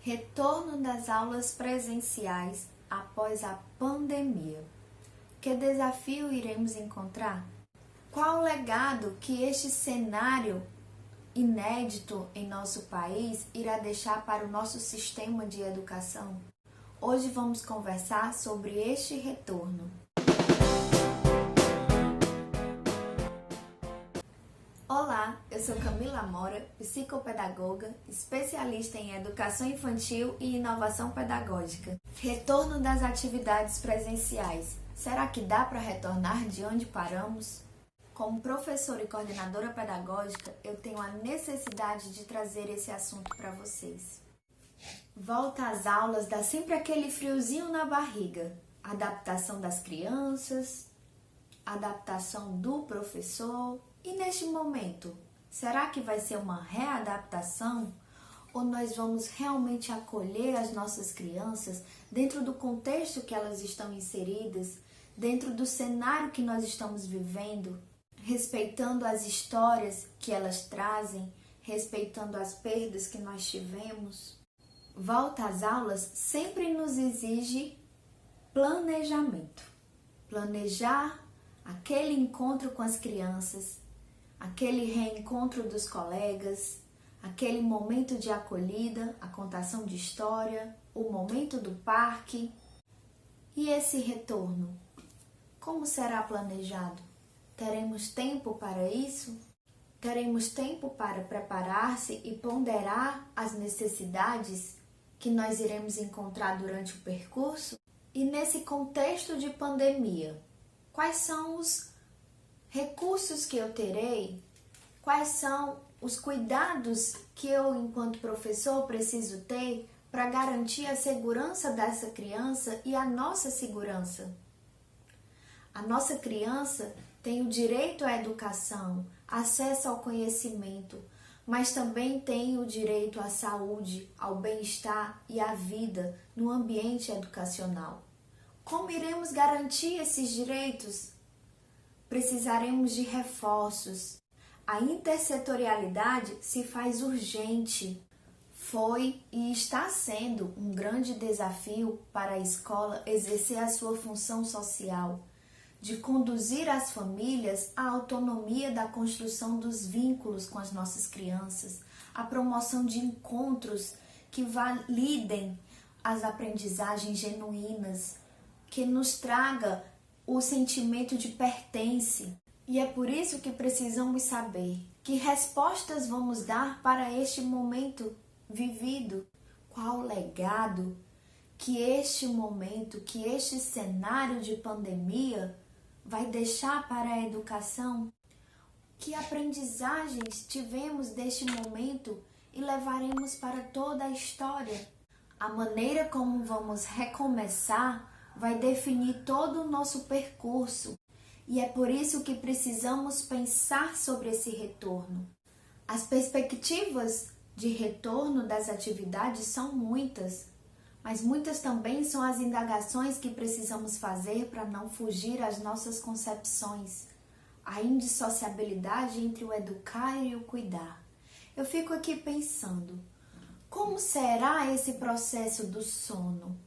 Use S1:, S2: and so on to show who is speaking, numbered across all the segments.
S1: Retorno das aulas presenciais após a pandemia. Que desafio iremos encontrar? Qual o legado que este cenário inédito em nosso país irá deixar para o nosso sistema de educação? Hoje vamos conversar sobre este retorno. Olá, eu sou Camila Mora, psicopedagoga, especialista em educação infantil e inovação pedagógica. Retorno das atividades presenciais. Será que dá para retornar de onde paramos? Como professora e coordenadora pedagógica, eu tenho a necessidade de trazer esse assunto para vocês. Volta às aulas dá sempre aquele friozinho na barriga. Adaptação das crianças, adaptação do professor. E neste momento, será que vai ser uma readaptação? Ou nós vamos realmente acolher as nossas crianças dentro do contexto que elas estão inseridas, dentro do cenário que nós estamos vivendo, respeitando as histórias que elas trazem, respeitando as perdas que nós tivemos? Volta às aulas sempre nos exige planejamento. Planejar aquele encontro com as crianças, aquele reencontro dos colegas, aquele momento de acolhida, a contação de história, o momento do parque. E esse retorno, como será planejado? Teremos tempo para isso? Teremos tempo para preparar-se e ponderar as necessidades que nós iremos encontrar durante o percurso? E nesse contexto de pandemia, quais são os recursos que eu terei? Quais são os cuidados que eu, enquanto professor, preciso ter para garantir a segurança dessa criança e a nossa segurança? A nossa criança tem o direito à educação, acesso ao conhecimento, mas também tem o direito à saúde, ao bem-estar e à vida no ambiente educacional. Como iremos garantir esses direitos? Precisaremos de reforços. A intersetorialidade se faz urgente. Foi e está sendo um grande desafio para a escola exercer a sua função social, de conduzir as famílias à autonomia da construção dos vínculos com as nossas crianças, a promoção de encontros que validem as aprendizagens genuínas, que nos traga o sentimento de pertence. E é por isso que precisamos saber que respostas vamos dar para este momento vivido. Qual legado que este momento, que este cenário de pandemia vai deixar para a educação? Que aprendizagens tivemos deste momento e levaremos para toda a história? A maneira como vamos recomeçar vai definir todo o nosso percurso, e é por isso que precisamos pensar sobre esse retorno. As perspectivas de retorno das atividades são muitas, mas muitas também são as indagações que precisamos fazer para não fugir às nossas concepções, a indissociabilidade entre o educar e o cuidar. Eu fico aqui pensando, como será esse processo do sono,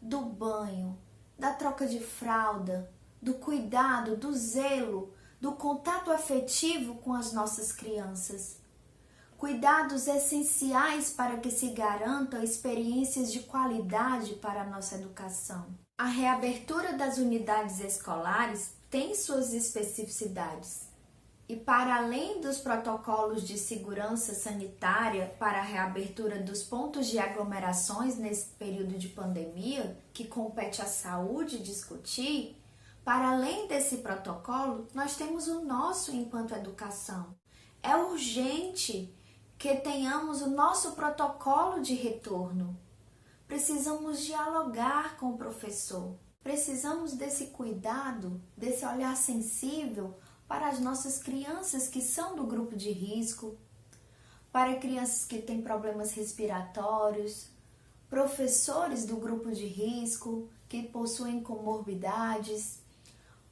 S1: do banho, da troca de fralda, do cuidado, do zelo, do contato afetivo com as nossas crianças? Cuidados essenciais para que se garantam experiências de qualidade para a nossa educação. A reabertura das unidades escolares tem suas especificidades. E para além dos protocolos de segurança sanitária para a reabertura dos pontos de aglomerações nesse período de pandemia, que compete à saúde discutir, para além desse protocolo, nós temos o nosso enquanto educação. É urgente que tenhamos o nosso protocolo de retorno. Precisamos dialogar com o professor. Precisamos desse cuidado, desse olhar sensível para as nossas crianças que são do grupo de risco, para crianças que têm problemas respiratórios, professores do grupo de risco, que possuem comorbidades,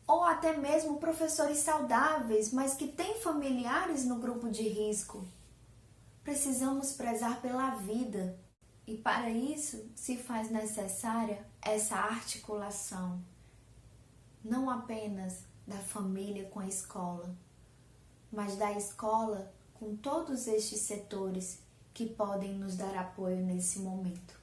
S1: ou até mesmo professores saudáveis, mas que têm familiares no grupo de risco. Precisamos prezar pela vida, E para isso se faz necessária essa articulação, não apenas da família com a escola, mas da escola com todos estes setores que podem nos dar apoio nesse momento.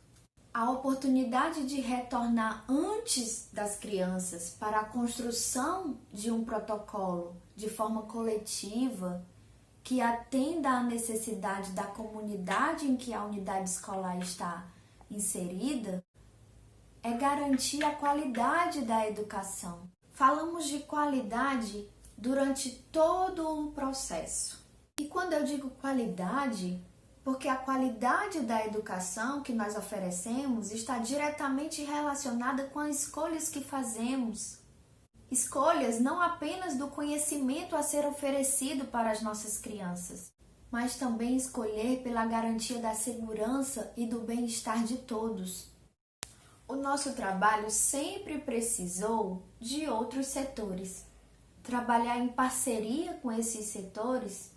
S1: A oportunidade de retornar antes das crianças para a construção de um protocolo de forma coletiva que atenda à necessidade da comunidade em que a unidade escolar está inserida é garantir a qualidade da educação. Falamos de qualidade durante todo o processo. E quando eu digo qualidade, porque a qualidade da educação que nós oferecemos está diretamente relacionada com as escolhas que fazemos. Escolhas não apenas do conhecimento a ser oferecido para as nossas crianças, mas também escolher pela garantia da segurança e do bem-estar de todos. O nosso trabalho sempre precisou de outros setores. Trabalhar em parceria com esses setores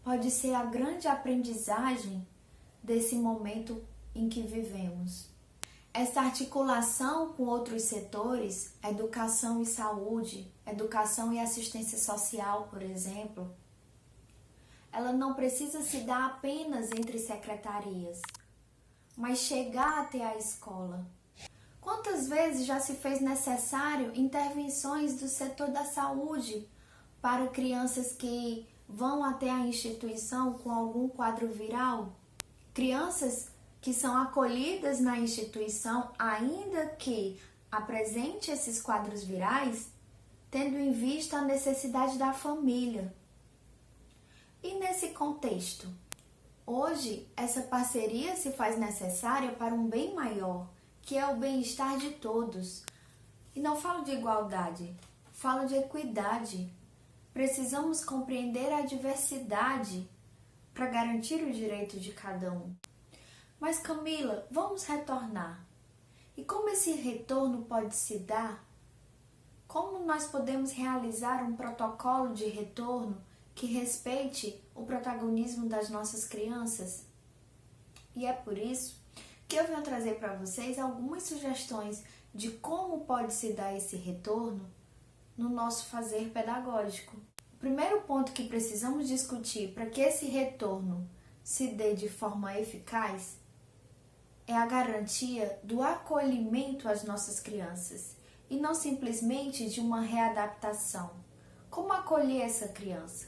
S1: pode ser a grande aprendizagem desse momento em que vivemos. Essa articulação com outros setores, educação e saúde, educação e assistência social, por exemplo, ela não precisa se dar apenas entre secretarias, mas chegar até a escola. Quantas vezes já se fez necessário intervenções do setor da saúde para crianças que vão até a instituição com algum quadro viral? Crianças que são acolhidas na instituição, ainda que apresente esses quadros virais, tendo em vista a necessidade da família. E nesse contexto, hoje essa parceria se faz necessária para um bem maior, que é o bem-estar de todos. E não falo de igualdade, falo de equidade. Precisamos compreender a diversidade para garantir o direito de cada um. Mas Camila, vamos retornar. E como esse retorno pode se dar? Como nós podemos realizar um protocolo de retorno que respeite o protagonismo das nossas crianças? E é por isso que eu venho trazer para vocês algumas sugestões de como pode se dar esse retorno no nosso fazer pedagógico. O primeiro ponto que precisamos discutir para que esse retorno se dê de forma eficaz é a garantia do acolhimento às nossas crianças e não simplesmente de uma readaptação. Como acolher essa criança?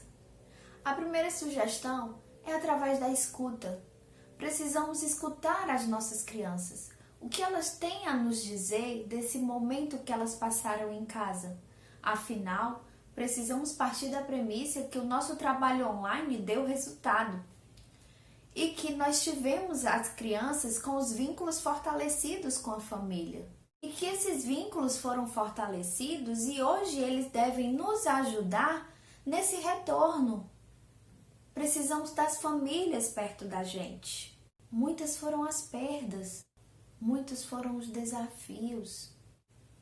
S1: A primeira sugestão é através da escuta. Precisamos escutar as nossas crianças, o que elas têm a nos dizer desse momento que elas passaram em casa. Afinal, precisamos partir da premissa que o nosso trabalho online deu resultado e que nós tivemos as crianças com os vínculos fortalecidos com a família. E que esses vínculos foram fortalecidos e hoje eles devem nos ajudar nesse retorno. Precisamos das famílias perto da gente. Muitas foram as perdas, muitos foram os desafios.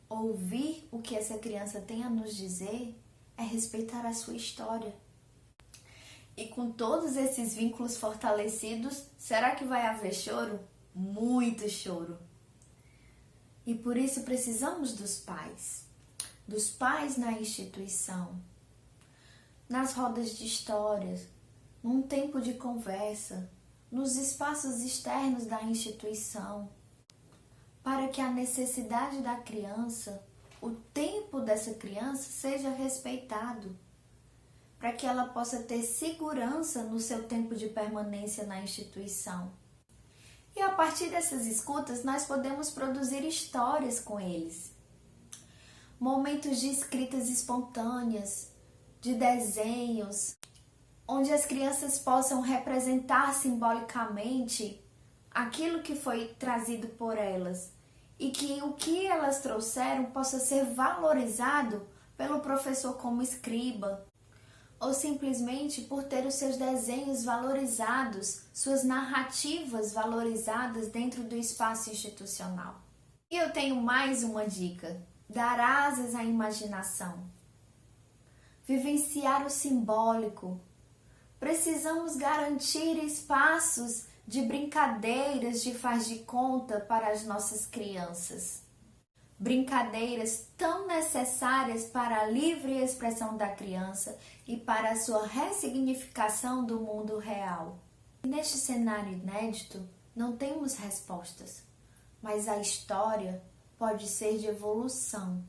S1: Ouvir o que essa criança tem a nos dizer é respeitar a sua história. E com todos esses vínculos fortalecidos, será que vai haver choro? Muito choro. E por isso precisamos dos pais na instituição, nas rodas de histórias, num tempo de conversa, nos espaços externos da instituição, para que a necessidade da criança, o tempo dessa criança seja respeitado, para que ela possa ter segurança no seu tempo de permanência na instituição. E a partir dessas escutas, nós podemos produzir histórias com eles. Momentos de escritas espontâneas, de desenhos, onde as crianças possam representar simbolicamente aquilo que foi trazido por elas e que o que elas trouxeram possa ser valorizado pelo professor como escriba, ou simplesmente por ter os seus desenhos valorizados, suas narrativas valorizadas dentro do espaço institucional. E eu tenho mais uma dica: dar asas à imaginação, vivenciar o simbólico. Precisamos garantir espaços de brincadeiras de faz de conta para as nossas crianças. Brincadeiras tão necessárias para a livre expressão da criança e para a sua ressignificação do mundo real. Neste cenário inédito, não temos respostas, mas a história pode ser de evolução,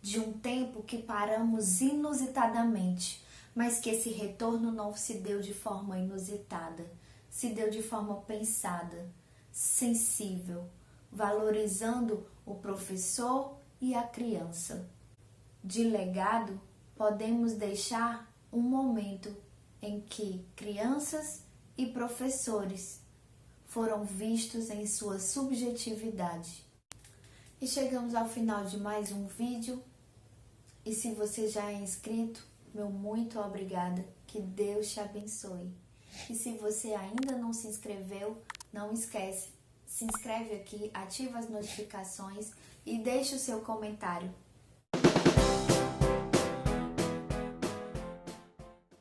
S1: de um tempo que paramos inusitadamente, mas que esse retorno não se deu de forma inusitada, se deu de forma pensada, sensível, valorizando o professor e a criança. De legado, podemos deixar um momento em que crianças e professores foram vistos em sua subjetividade. E chegamos ao final de mais um vídeo. E se você já é inscrito, meu muito obrigada. Que Deus te abençoe. E se você ainda não se inscreveu, não esquece. Se inscreve aqui, ativa as notificações e deixe o seu comentário.